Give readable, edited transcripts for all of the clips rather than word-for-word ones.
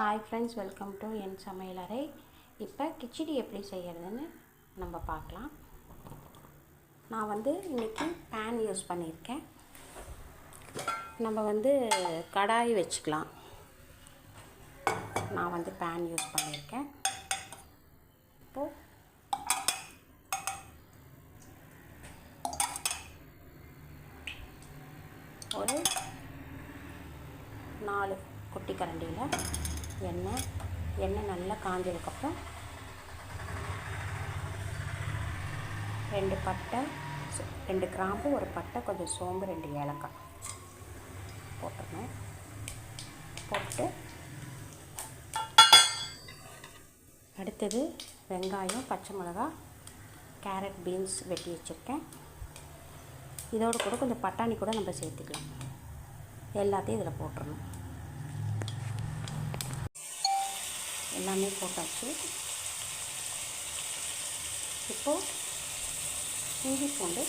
Hi friends, welcome to என் சமையலறை. இப்போ கிச்சடி எப்படி செய்கிறதுன்னு நம்ம பார்க்கலாம். நான் இன்றைக்கி பேன் யூஸ் பண்ணியிருக்கேன். நம்ம கடாய் வச்சுக்கலாம். நான் பேன் யூஸ் பண்ணியிருக்கேன். இப்போது ஒரு 4 குட்டி கரண்டியில் எண்ணெய் நல்லா காஞ்சதுக்கப்புறம் 2 பட்டை, 2 கிராம்பு, ஒரு பட்டை, கொஞ்சம் சோம்பு, 2 ஏலக்காய் போட்டுருங்க. போட்டு அடுத்தது வெங்காயம், பச்சை மிளகாய், கேரட், பீன்ஸ் வெட்டி வச்சுருக்கேன். இதோடு கூட கொஞ்சம் பட்டாணி கூட நம்ம சேர்த்துக்கலாம். எல்லாத்தையும் இதில் போட்டுடணும். எல்லாமே போட்டாச்சு. இப்போது இஞ்சி பூண்டு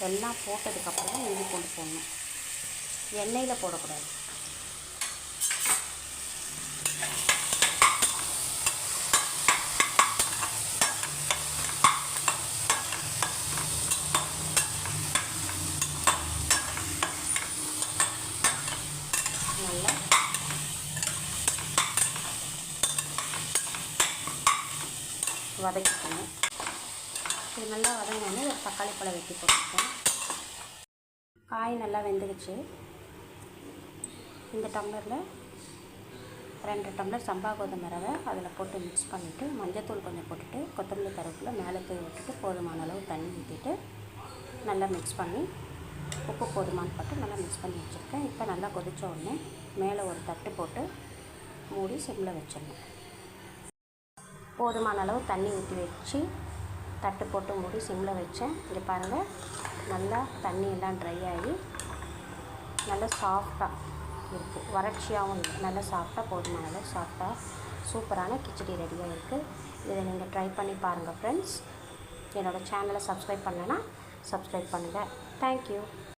எல்லாம் போட்டதுக்கப்புறம் தான் இஞ்சி பூண்டு போடணும். எண்ணெயில் போடக்கூடாது. நல்லா வதக்கிக்கணும். இது நல்லா வதங்கினோடனே ஒரு தக்காளி பழம் வெட்டி போட்டுருக்கேன். காய் நல்லா வெந்துடுச்சு. இந்த டம்ளரில் 2 டம்ளர் சம்பா கோதுமை ரவை அதில் போட்டு மிக்ஸ் பண்ணிவிட்டு, மஞ்சத்தூள் கொஞ்சம் போட்டுட்டு, கொத்தமல்லி கருவேப்பிலை மேலே தூவி விட்டுட்டு, போதுமான அளவு தண்ணி ஊற்றிட்டு நல்லா மிக்ஸ் பண்ணி, உப்பு போதுமானு போட்டு நல்லா மிக்ஸ் பண்ணி வச்சுருக்கேன். இப்போ நல்லா கொதித்த உடனே மேலே ஒரு தட்டு போட்டு மூடி சிம்மில் வச்சிடணும். போதுமான அளவு தண்ணி ஊற்றி வச்சு தட்டு போட்டு மூடி சிம்மில் வச்சேன். இங்கே பாருங்கள், நல்லா தண்ணி எல்லாம் ட்ரை ஆகி நல்லா சாஃப்டாக இருக்குது. வறட்சியாகவும் இல்லை, நல்லா சாஃப்டாக, போதுமான அளவு சாஃப்டாக சூப்பரான கிச்சடி ரெடியாக இருக்குது. இதை நீங்கள் ட்ரை பண்ணி பாருங்கள் ஃப்ரெண்ட்ஸ். என்னோடய சேனலை சப்ஸ்கிரைப் பண்ணலைன்னா சப்ஸ்கிரைப் பண்ணுங்கள். தேங்க்யூ.